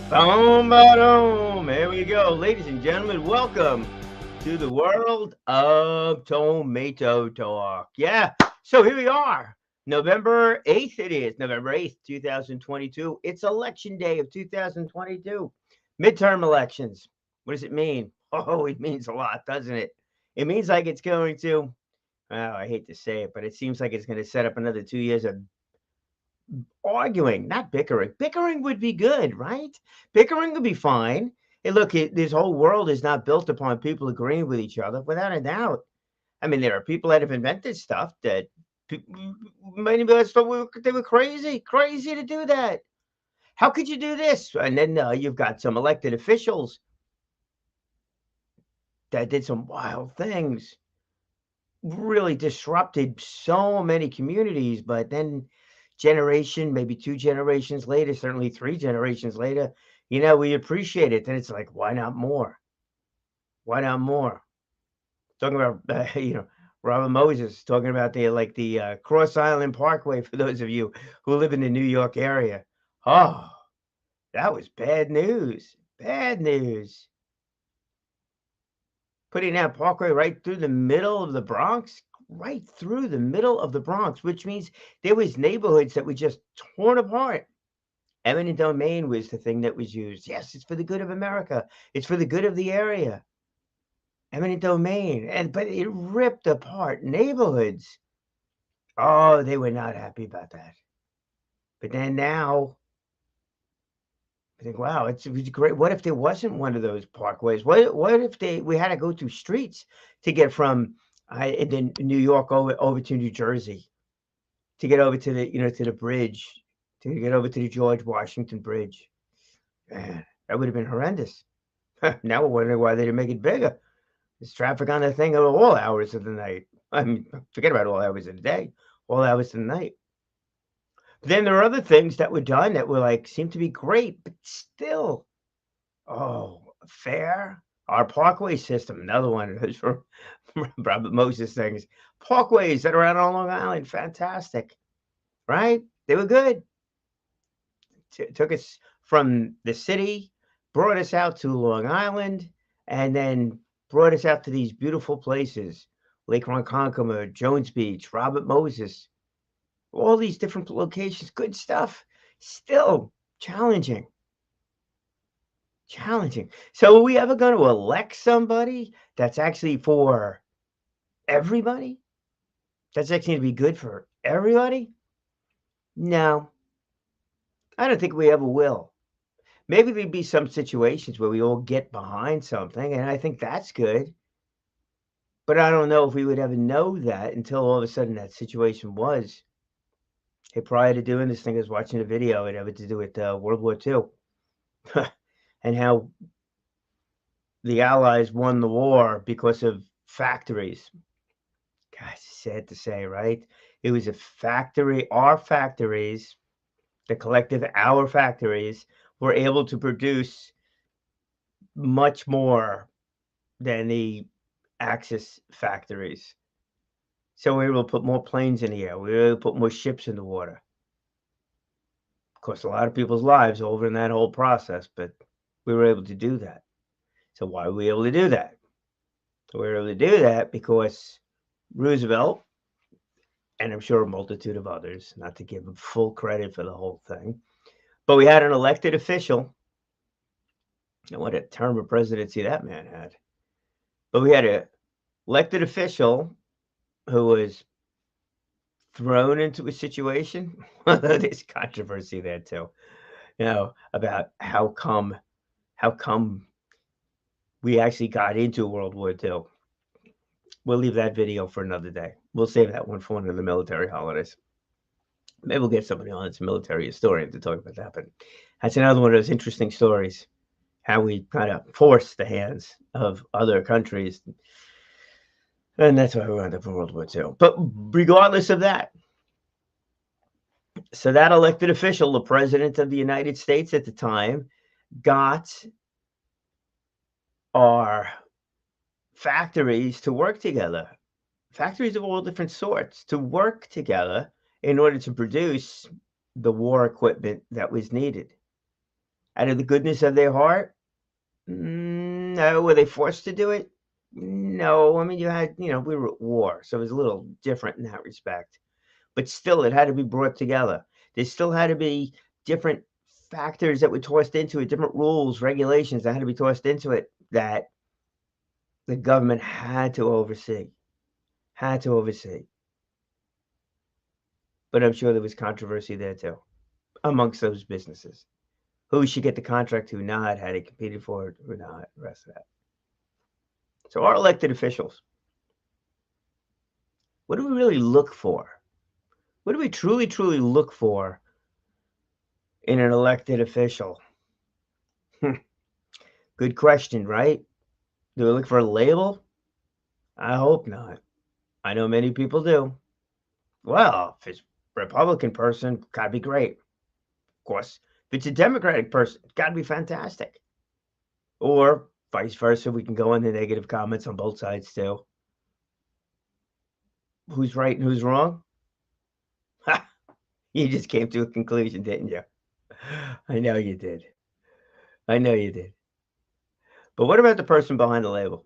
Boom, boom. Here we go. Ladies and gentlemen, welcome to the world of Tomato Talk. Yeah. So here we are. November 8th, it is. November 8th, 2022. It's election day of 2022. Midterm elections. What does it mean? Oh, it means a lot, doesn't it? It means like it's going to, well, I hate to say it, but it seems like it's going to set up another 2 years of arguing, not bickering. Bickering would be good, right? Bickering would be fine. Hey, look, this whole world is not built upon people agreeing with each other, without a doubt. I mean, there are people that have invented stuff that many of us thought they were crazy, crazy to do that. How could you do this? And then you've got some elected officials that did some wild things, really disrupted so many communities, but then maybe 2 generations later, certainly 3 generations later, we appreciate it. Then it's like, why not more? Why not more? Talking about, Robert Moses talking about the Cross Island Parkway for those of you who live in the New York area. Oh, that was bad news. Bad news. Putting that parkway right through the middle of the Bronx, right through the middle of the Bronx, which means there was neighborhoods that were just torn apart. Eminent domain was the thing that was used. Yes, it's for the good of America. It's for the good of the area. Eminent domain. But it ripped apart neighborhoods. Oh, they were not happy about that. But then now I think, wow, it was great. What if there wasn't one of those parkways? What if we had to go through streets to get from New York over to New Jersey, to get over to the bridge, to get over to the George Washington Bridge? Man, that would have been horrendous. Now we're wondering why they didn't make it bigger. There's traffic on the thing at all hours of the night. I mean, forget about all hours of the day, all hours of the night. But then there are other things that were done that were like seemed to be great, but still, oh, fair. Our parkway system, another one of those for Robert Moses things. Parkways that are out on Long Island, fantastic, right? They were good. Took us from the city, brought us out to Long Island, and then brought us out to these beautiful places: Lake Ronkonkoma, Jones Beach, Robert Moses, all these different locations. Good stuff. Still challenging. Challenging. So are we ever going to elect somebody that's actually for everybody? That's actually going to be good for everybody? No, I don't think we ever will. Maybe there'd be some situations where we all get behind something, and I think that's good. But I don't know if we would ever know that until all of a sudden that situation was. Hey, prior to doing this thing, I was watching a video. It had to do with World War II and how the Allies won the war because of factories. Gosh, sad to say, right? It was a factory. Our factories, the collective, our factories, were able to produce much more than the Axis factories. So we were able to put more planes in the air. We were able to put more ships in the water. Of course, a lot of people's lives over in that whole process, but we were able to do that. So why were we able to do that? We were able to do that because Roosevelt, and I'm sure a multitude of others, not to give him full credit for the whole thing, but we had an elected official, and what a term of presidency that man had. But we had an elected official who was thrown into a situation. There's controversy there too, about how come we actually got into World War II. We'll leave that video for another day. We'll save that one for one of the military holidays. Maybe we'll get somebody on that's a military historian to talk about that. But that's another one of those interesting stories, how we kind of forced the hands of other countries. And that's why we wound up in World War II. But regardless of that, so that elected official, the president of the United States at the time, got our factories to work together, factories of all different sorts, to work together in order to produce the war equipment that was needed. out of the goodness of their heart? No. Were they forced to do it? No. I mean, we were at war, so it was a little different in that respect. But still, it had to be brought together. There still had to be different factors that were tossed into it, different rules, regulations that had to be tossed into it that the government had to oversee. Had to oversee. But I'm sure there was controversy there too, amongst those businesses. Who should get the contract, who not, how they competed for it, who not, the rest of that. So our elected officials, what do we really look for? What do we truly, truly look for in an elected official? Good question, right? Do we look for a label? I hope not. I know many people do. Well, if it's a Republican person, gotta be great. Of course. If it's a Democratic person, gotta be fantastic. Or vice versa, we can go into negative comments on both sides too. Who's right and who's wrong? Ha! You just came to a conclusion, didn't you? I know you did. I know you did. But what about the person behind the label?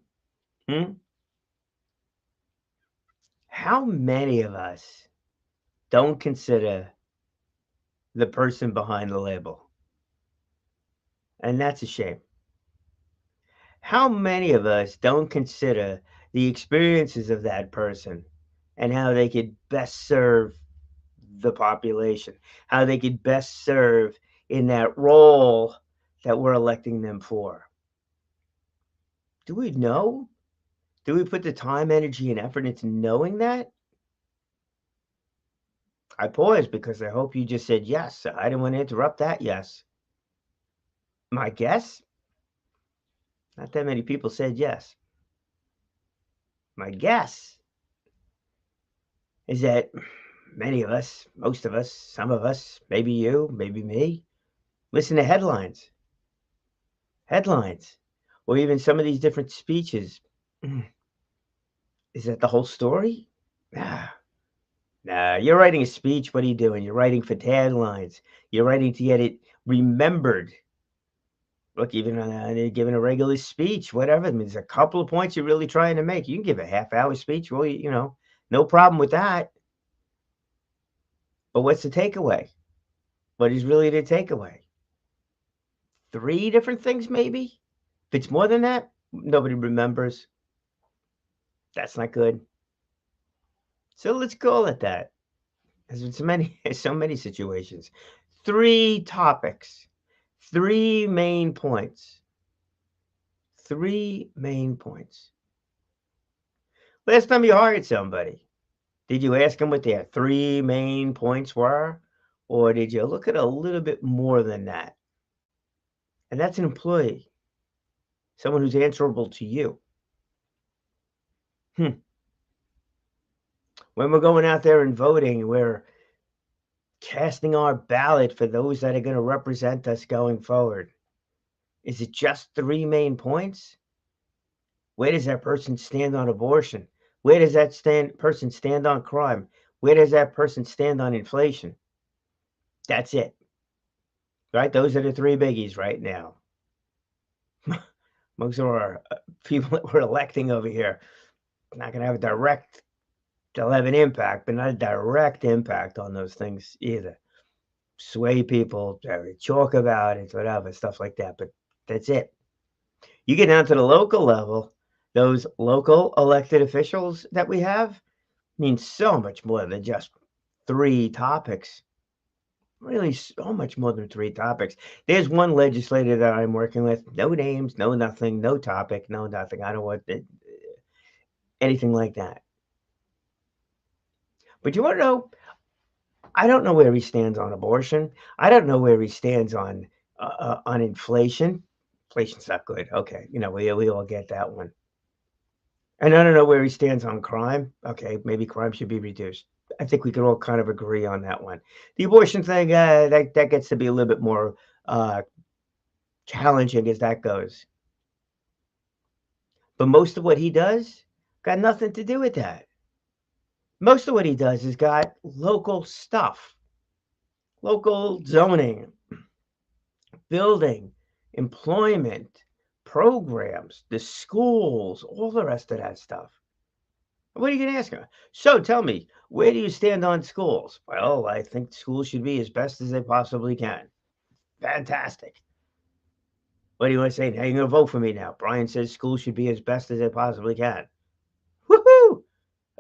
How many of us don't consider the person behind the label? And that's a shame. How many of us don't consider the experiences of that person and how they could best serve the population, how they could best serve in that role that we're electing them for? Do we know? Do we put the time, energy, and effort into knowing that? I paused because I hope you just said yes. I didn't want to interrupt that yes. My guess? Not that many people said yes. My guess is that many of us, most of us, some of us, maybe you, maybe me, listen to headlines, or even some of these different speeches. Is that the whole story? Nah. Nah, you're writing a speech. What are you doing? You're writing for taglines. You're writing to get it remembered. Look, even giving a regular speech, whatever. I mean, there's a couple of points you're really trying to make. You can give a half-hour speech. Well, no problem with that. But what's the takeaway? What is really the takeaway? 3 different things, maybe? If it's more than that, nobody remembers. That's not good. So let's call it that. There's been so many situations. 3 topics, 3 main points. 3 main points. Last time you hired somebody, did you ask them what their 3 main points were? Or did you look at a little bit more than that? And that's an employee, someone who's answerable to you. When we're going out there and voting, we're casting our ballot for those that are going to represent us going forward. Is it just 3 main points? Where does that person stand on abortion? Where does that person stand on crime? Where does that person stand on inflation? That's it. Right? Those are the 3 biggies right now. Most of our people that we're electing over here not going to have a direct, they'll have an impact, but not a direct impact on those things either. Sway people, talk about it, whatever, stuff like that. But that's it. You get down to the local level, those local elected officials that we have mean so much more than just 3 topics. Really, so much more than 3 topics. There's one legislator that I'm working with, no names, no nothing, no topic, no nothing. I don't want anything like that. But you want to know, I don't know where he stands on abortion. I don't know where he stands on inflation. Inflation's not good. Okay, we all get that one. And I don't know where he stands on crime. Okay, maybe crime should be reduced. I think we could all kind of agree on that one. The abortion thing, that gets to be a little bit more challenging as that goes. But most of what he does got nothing to do with that. Most of what he does has got local stuff, local zoning, building, employment, programs, the schools, all the rest of that stuff. What are you going to ask her? So tell me, where do you stand on schools? Well, I think schools should be as best as they possibly can. Fantastic. What do you want to say? Now you're going to vote for me now. Brian says schools should be as best as they possibly can. Woohoo!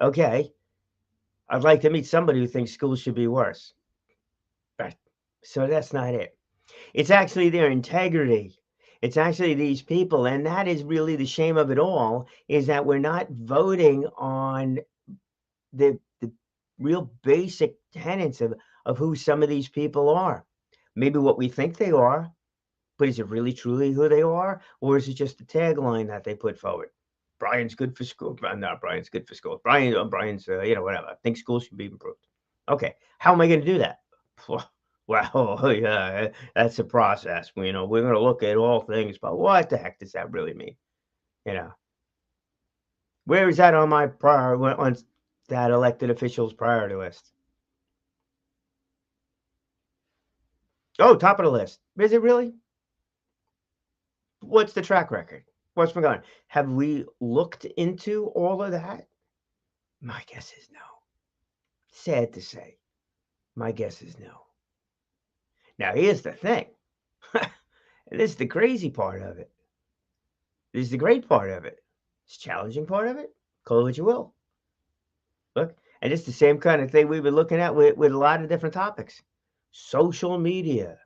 Okay. I'd like to meet somebody who thinks schools should be worse. Right. So that's not it. It's actually their integrity. It's actually these people. And that is really the shame of it all, is that we're not voting on the real basic tenets of who some of these people are. Maybe what we think they are, but is it really truly who they are? Or is it just a tagline that they put forward? Brian's good for school. No, Brian's good for school. Brian's, whatever. I think school should be improved. Okay. How am I going to do that? Well, yeah, that's a process. We're going to look at all things, but what the heck does that really mean? Where is that on my on that elected officials priority list? Oh, top of the list. Is it really? What's the track record? What's been going on? Have we looked into all of that? My guess is no. Sad to say. My guess is no. Now, here's the thing. And this is the crazy part of it. This is the great part of it. It's challenging part of it. Call it what you will. Look, and it's the same kind of thing we've been looking at with a lot of different topics. Social media.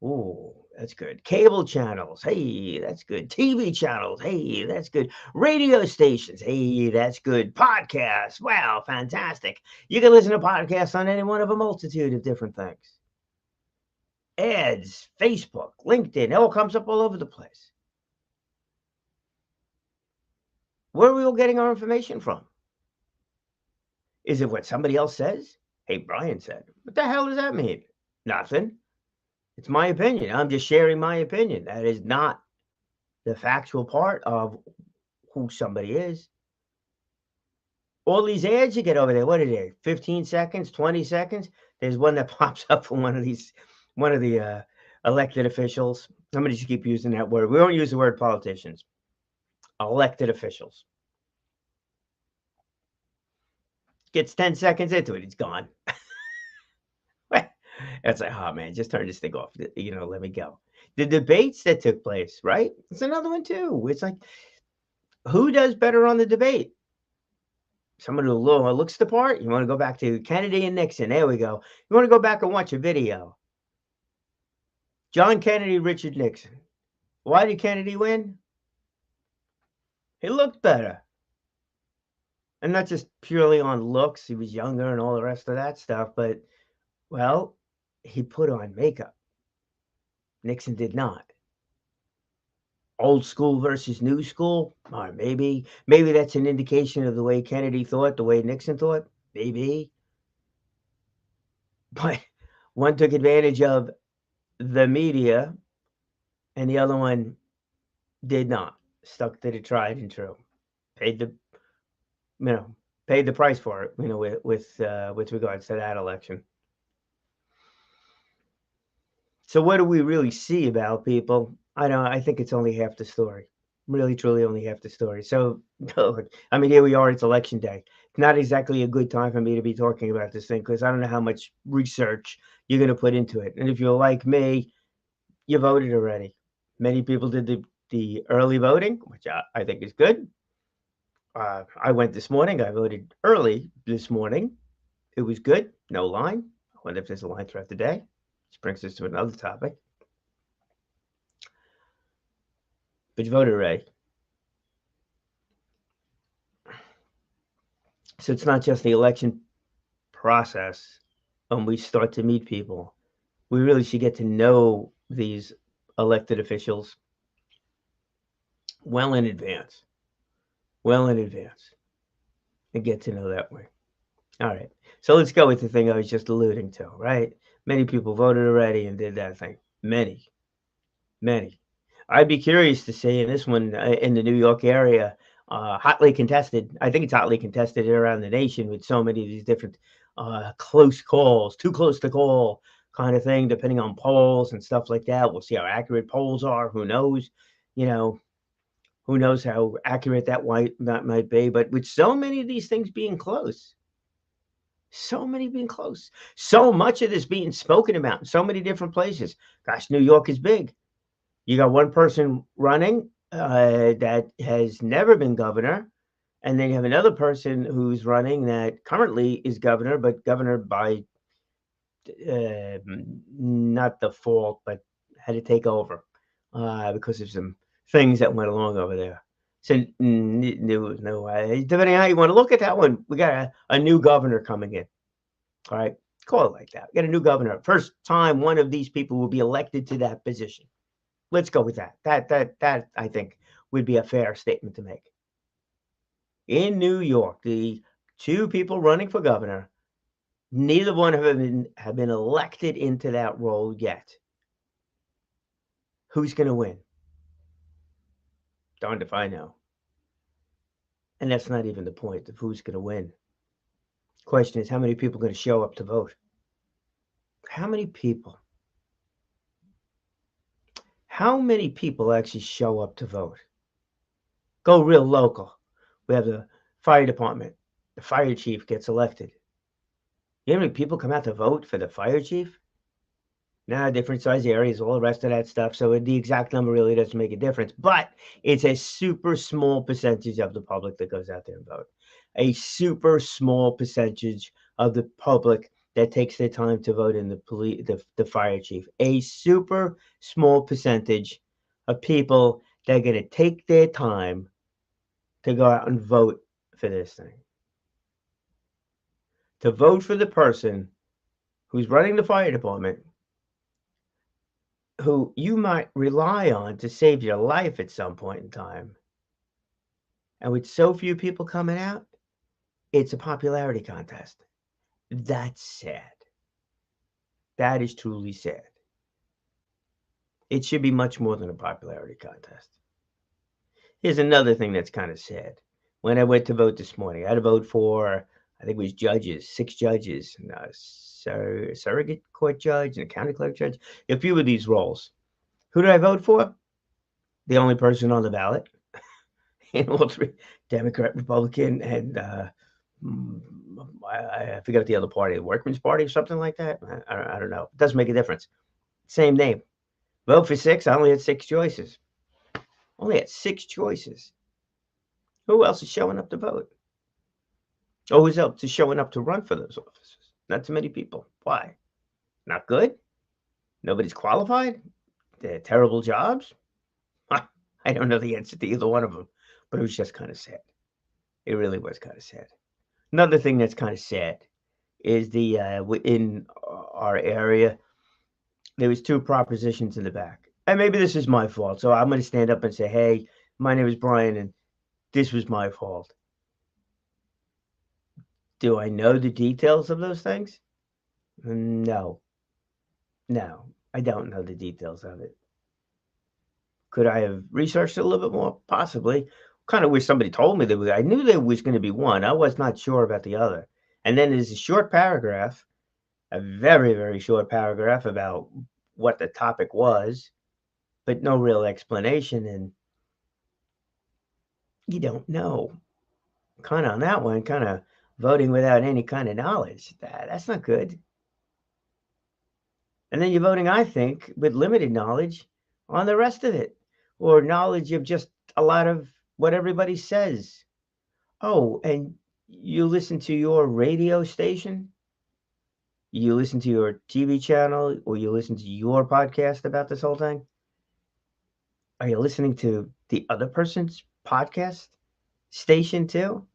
Ooh, that's good. Cable channels. Hey, that's good. TV channels. Hey, that's good. Radio stations. Hey, that's good. Podcasts. Wow, fantastic. You can listen to podcasts on any one of a multitude of different things. Ads, Facebook, LinkedIn, it all comes up all over the place. Where are we all getting our information from? Is it what somebody else says? Hey, Brian said. What the hell does that mean? Nothing. It's my opinion. I'm just sharing my opinion. That is not the factual part of who somebody is. All these ads you get over there, what are they? 15 seconds, 20 seconds? There's one that pops up from one of the elected officials. Somebody should keep using that word. We don't use the word politicians. Elected officials. Gets 10 seconds into it, he's gone. It's like, oh man, just turn this thing off. Let me go. The debates that took place, right? It's another one too. It's like, who does better on the debate? Someone who looks the part. You want to go back to Kennedy and Nixon? There we go. You want to go back and watch a video? John Kennedy, Richard Nixon. Why did Kennedy win? He looked better. And not just purely on looks. He was younger and all the rest of that stuff. But, well, he put on makeup. Nixon did not. Old school versus new school? Or maybe that's an indication of the way Kennedy thought, the way Nixon thought. Maybe. But one took advantage of the media and the other one did not. Stuck to the tried and true. Paid the price for it, with regards to that election. So what do we really see about people? I think it's only half the story. Really, truly only half the story. So, here we are, it's election day. It's not exactly a good time for me to be talking about this thing because I don't know how much research you're going to put into it. And if you're like me, you voted already. Many people did the early voting, which I think is good. I went this morning. I voted early this morning. It was good. No line. I wonder if there's a line throughout the day. Which brings us to another topic. But you voted already. So it's not just the election process. When we start to meet people, we really should get to know these elected officials well in advance. And get to know that way. All right. So let's go with the thing I was just alluding to, right? Many people voted already and did that thing. Many. I'd be curious to see in this one in the New York area, hotly contested. I think it's hotly contested around the nation with so many of these different close calls, too close to call, kind of thing, depending on polls and stuff like that. We'll see how accurate polls are. Who knows? You know, who knows how accurate that might be. But with so many of these things being close, so many being close, so much of this being spoken about in so many different places. Gosh, New York is big. You got one person running that has never been governor, and then you have another person who's running that currently is governor, but governor by not default, but had to take over because of some things that went along over there. So no way. Depending on how you want to look at that one, we got a new governor coming in. All right, call it like that. We got a new governor. First time one of these people will be elected to that position. Let's go with that. That I think would be a fair statement to make. In New York, the two people running for governor, neither one have been elected into that role yet. Who's going to win? Darned if I know. And that's not even the point of who's going to win. Question is, how many people are going to show up to vote? How many people? How many people actually show up to vote? Go real local. We have the fire department. The fire chief gets elected. You know how many people come out to vote for the fire chief? Now, different size areas, all the rest of that stuff. So the exact number really doesn't make a difference. But it's a super small percentage of the public that goes out there and vote. A super small percentage of the public that takes their time to vote in the fire chief. A super small percentage of people that are going to take their time to go out and vote for this thing. To vote for the person who's running the fire department, who you might rely on to save your life at some point in time. And with so few people coming out, it's a popularity contest. That's sad. That is truly sad. It should be much more than a popularity contest. Here's another thing that's kind of sad. When I went to vote this morning, I had to vote for, I think it was judges, 6 judges, surrogate court judge and a county clerk judge, a few of these roles. Who did I vote for? The only person on the ballot in all 3, Democrat, Republican, and I forget the other party, the Workmen's Party or something like that. I don't know. It doesn't make a difference. Same name. Vote for 6. I only had 6 choices. Only had 6 choices. Who else is showing up to vote? Oh, who's else is showing up to run for those offices? Not too many people. Why? Not good? Nobody's qualified? They're terrible jobs? I don't know the answer to either one of them, but it was just kind of sad. It really was kind of sad. Another thing that's kind of sad is in our area, there was 2 propositions in the back. And maybe this is my fault, so I'm going to stand up and say, hey, my name is Brian, and this was my fault. Do I know the details of those things? No. No, I don't know the details of it. Could I have researched it a little bit more? Possibly. Kind of wish somebody told me that I knew there was going to be one. I was not sure about the other. And then there's a short paragraph, a very, very short paragraph about what the topic was, but no real explanation. And you don't know. Kind of on that one, kind of voting without any kind of knowledge. That's not good. And then you're voting, I think, with limited knowledge on the rest of it, or knowledge of just a lot of what everybody says. Oh, and you listen to your radio station, you listen to your TV channel, or you listen to your podcast about this whole thing. Are you listening to the other person's podcast station too?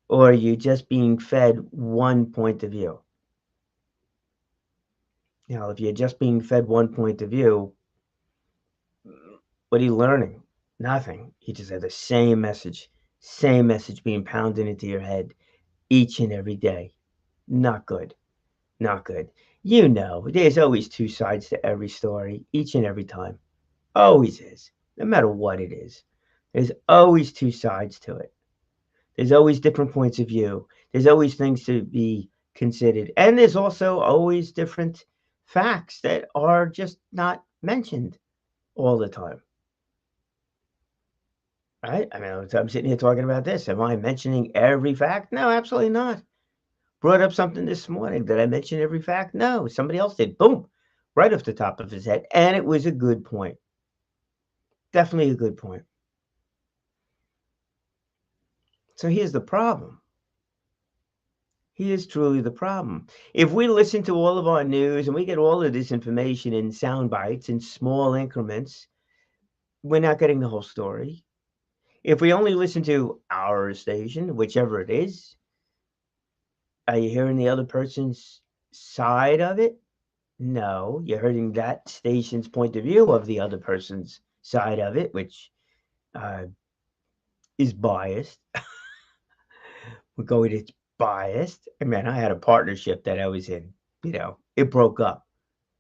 Or are you just being fed one point of view? You know, if you're just being fed one point of view, what are you learning? Nothing. You just have the same message being pounded into your head each and every day. Not good. Not good. You know, there's always 2 sides to every story, each and every time. Always is. No matter what it is. There's always 2 sides to it. There's always different points of view. There's always things to be considered. And there's also always different facts that are just not mentioned all the time. Right? I mean, I'm sitting here talking about this. Am I mentioning every fact? No, absolutely not. Brought up something this morning. Did I mention every fact? No, somebody else did. Boom, right off the top of his head. And it was a good point. Definitely a good point. So here's the problem. Here's truly the problem. If we listen to all of our news and we get all of this information in sound bites in small increments, we're not getting the whole story. If we only listen to our station, whichever it is, are you hearing the other person's side of it? No, you're hearing that station's point of view of the other person's side of it, which uh, is biased. We're going, it's biased. I mean, I had a partnership that I was in, it broke up.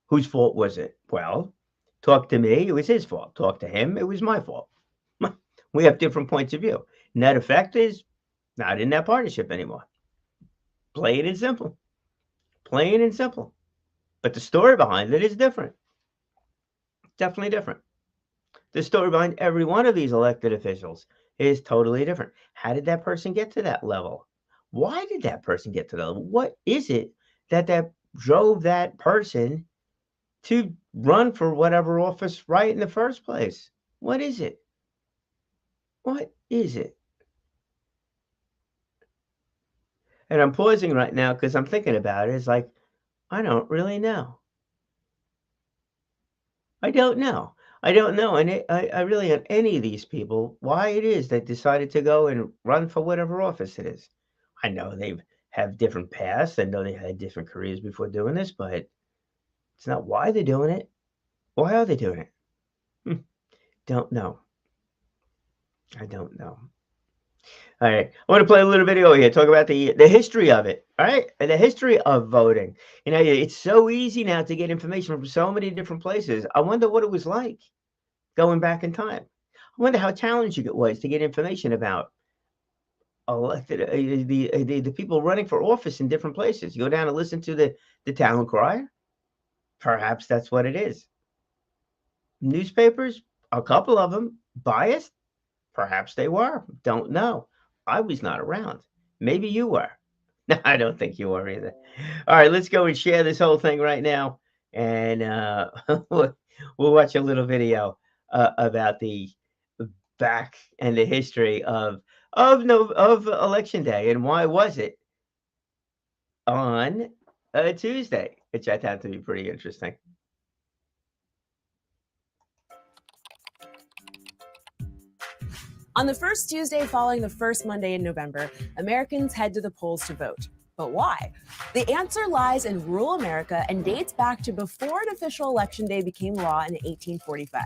Whose fault was it? Well, talk to me, it was his fault. Talk to him, it was my fault. We have different points of view. Net effect is not in that partnership anymore. Plain and simple. Plain and simple. But the story behind it is different. Definitely different. The story behind every one of these elected officials is totally different. How did that person get to that level? Why did that person get to that level? What is it that drove that person to run for whatever office right in the first place? What is it? What is it? And I'm pausing right now because I'm thinking about it. It's like, I don't really know. I don't know. I don't know. And I really, on any of these people, why it is they decided to go and run for whatever office it is. I know they have different paths. I know they had different careers before doing this, but it's not why they're doing it. Why are they doing it? Don't know. I don't know. All right. I want to play a little video here, talk about the history of it. All right. And the history of voting. It's so easy now to get information from so many different places. I wonder what it was like going back in time. I wonder how challenging it was to get information about elected the people running for office in different places. You go down and listen to the town crier. Perhaps that's what it is. Newspapers, a couple of them biased. Perhaps they were. Don't know. I was not around. Maybe you were. No, I don't think you were either. All right, let's go and share this whole thing right now, and we'll watch a little video about the back and the history of election day and why was it on a Tuesday, which I thought to be pretty interesting. On the first Tuesday following the first Monday in November, Americans head to the polls to vote. But why? The answer lies in rural America and dates back to before an official election day became law in 1845.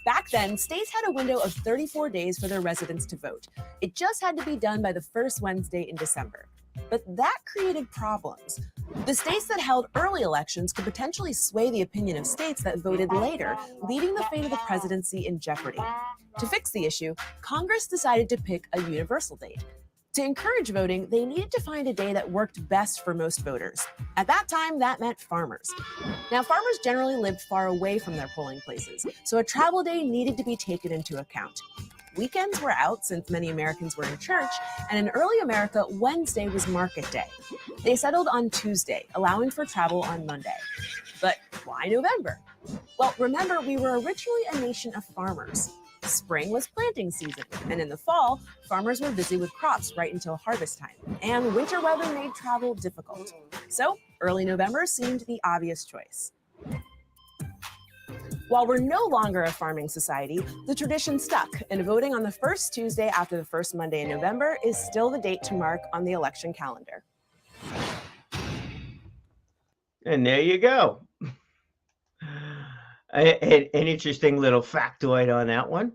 Back then, states had a window of 34 days for their residents to vote. It just had to be done by the first Wednesday in December. But that created problems. The states that held early elections could potentially sway the opinion of states that voted later, leaving the fate of the presidency in jeopardy. To fix the issue, Congress decided to pick a universal date. To encourage voting, they needed to find a day that worked best for most voters. At that time, that meant farmers. Now, farmers generally lived far away from their polling places, so a travel day needed to be taken into account. Weekends were out since many Americans were in church, and in early America, Wednesday was market day. They settled on Tuesday, allowing for travel on Monday. But why November? Well, remember, we were originally a nation of farmers. Spring was planting season, and in the fall, farmers were busy with crops right until harvest time, and winter weather made travel difficult. So, early November seemed the obvious choice. While we're no longer a farming society, the tradition stuck, and voting on the first Tuesday after the first Monday in November is still the date to mark on the election calendar. And there you go. An interesting little factoid on that one.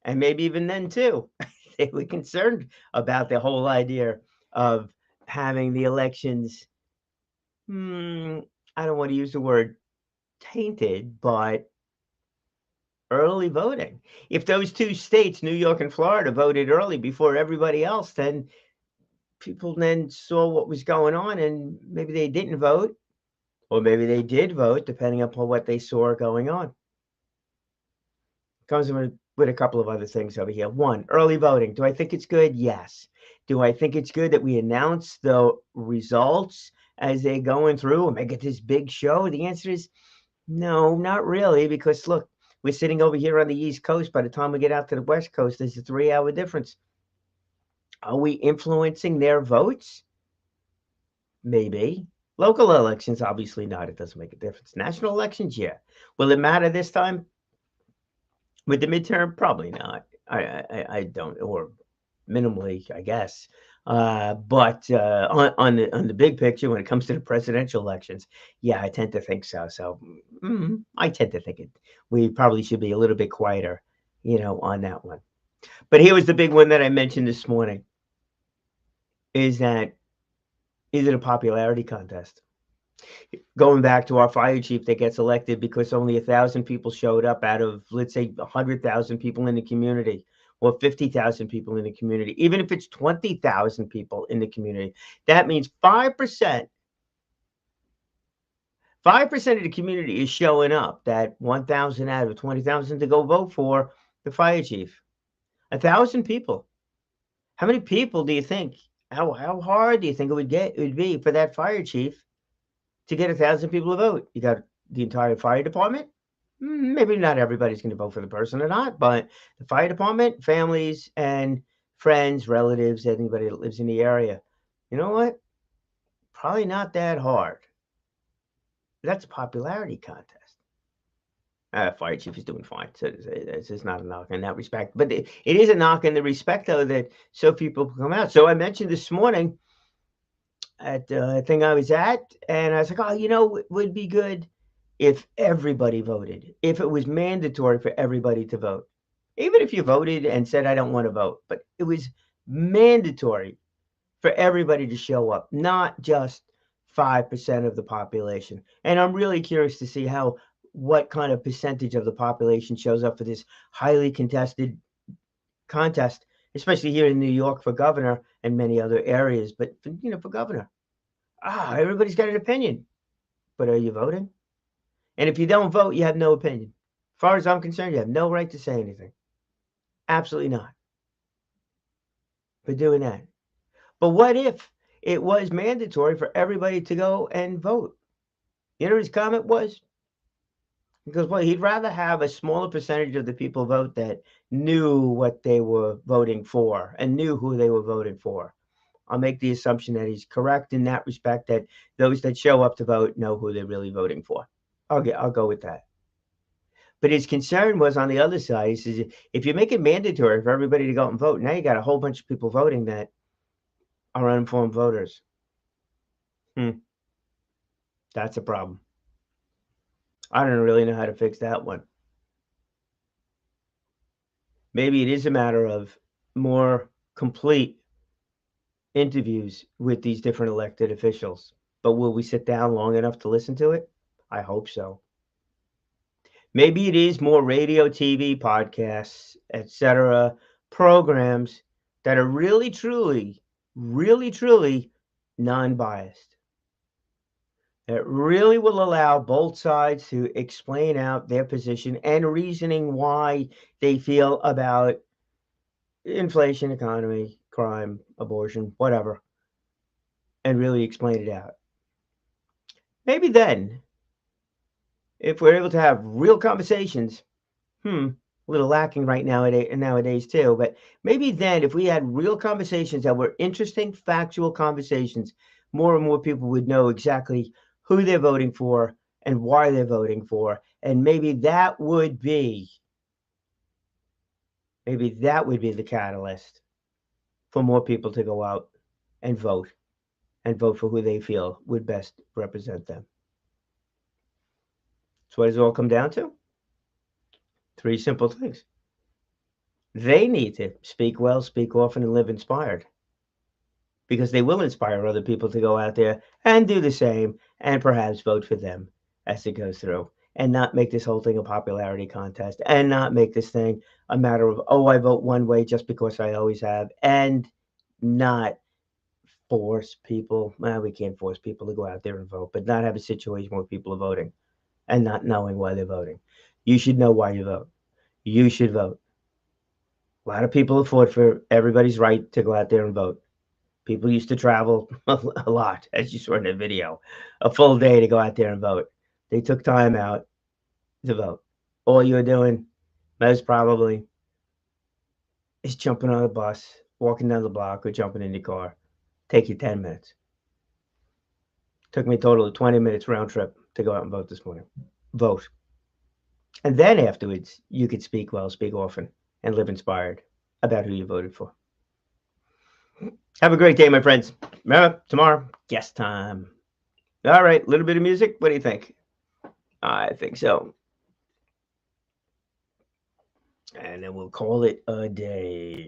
And maybe even then, too, they were concerned about the whole idea of having the elections, I don't want to use the word tainted, but early voting. If those two states, New York and Florida, voted early before everybody else, then people then saw what was going on and maybe they didn't vote, Or maybe they did vote, depending upon what they saw going on. Comes with a couple of other things over here. One, early voting. Do I think it's good? Yes. Do I think it's good that we announce the results as they're going through and make it this big show? The answer is no, not really, because look, we're sitting over here on the East Coast. By the time we get out to the West Coast, there's a 3-hour difference. Are we influencing their votes? Maybe. Local elections, obviously not. It doesn't make a difference. National elections, yeah. Will it matter this time? With the midterm, probably not. I don't, or minimally, I guess. But on the big picture, when it comes to the presidential elections, yeah, I tend to think so. So I tend to think we probably should be a little bit quieter, on that one. But here was the big one that I mentioned this morning: is it a popularity contest? Going back to our fire chief that gets elected because only 1,000 people showed up out of, let's say, 100,000 people in the community, or 50,000 people in the community. Even if it's 20,000 people in the community, that means 5%. 5% of the community is showing up. That 1,000 out of 20,000 to go vote for the fire chief. 1,000 people. How many people do you think? How hard do you think it would be for that fire chief to get 1,000 people to vote? You got the entire fire department. Maybe not everybody's going to vote for the person or not, but the fire department, families, and friends, relatives, anybody that lives in the area. You know what? Probably not that hard. That's a popularity contest. Fire chief is doing fine. So this is not a knock in that respect. But it is a knock in the respect, though, that so people come out. So I mentioned this morning at a thing I was at, and I was like, oh, it would be good if everybody voted, if it was mandatory for everybody to vote. Even if you voted and said, I don't want to vote, but it was mandatory for everybody to show up, not just 5% of the population. And I'm really curious to see what kind of percentage of the population shows up for this highly contested contest, especially here in New York for governor and many other areas. But, for governor, everybody's got an opinion. But are you voting? And if you don't vote, you have no opinion. As far as I'm concerned, you have no right to say anything. Absolutely not. For doing that. But what if it was mandatory for everybody to go and vote? You know what his comment was? Because, he'd rather have a smaller percentage of the people vote that knew what they were voting for and knew who they were voting for. I'll make the assumption that he's correct in that respect, that those that show up to vote know who they're really voting for. I'll go with that. But his concern was on the other side. He says, if you make it mandatory for everybody to go out and vote, now you got a whole bunch of people voting that are uninformed voters. That's a problem. I don't really know how to fix that one. Maybe it is a matter of more complete interviews with these different elected officials. But will we sit down long enough to listen to it? I hope so. Maybe it is more radio, TV, podcasts, etc., programs that are really, truly non-biased. That really will allow both sides to explain out their position and reasoning why they feel about inflation, economy, crime, abortion, whatever, and really explain it out. Maybe then, if we're able to have real conversations, a little lacking right nowadays too, but maybe then if we had real conversations that were interesting, factual conversations, more and more people would know exactly who they're voting for and why they're voting for. And maybe that would be the catalyst for more people to go out and vote for who they feel would best represent them. So what does it all come down to? 3 simple things. They need to speak well, speak often, and live inspired, because they will inspire other people to go out there and do the same and perhaps vote for them as it goes through, and not make this whole thing a popularity contest, and not make this thing a matter of, I vote one way just because I always have, and not force people. Well, we can't force people to go out there and vote, but not have a situation where people are voting and not knowing why they're voting. You should know why you vote. You should vote. A lot of people have fought for everybody's right to go out there and vote. People used to travel a lot, as you saw in the video, a full day to go out there and vote. They took time out to vote. All you're doing, most probably, is jumping on a bus, walking down the block, or jumping in your car. Take you 10 minutes. Took me a total of 20 minutes round trip to go out and vote this morning. Vote. And then afterwards, you could speak well, speak often, and live inspired about who you voted for. Have a great day, my friends. Remember, tomorrow, guest time. All right, a little bit of music. What do you think? I think so. And then we'll call it a day.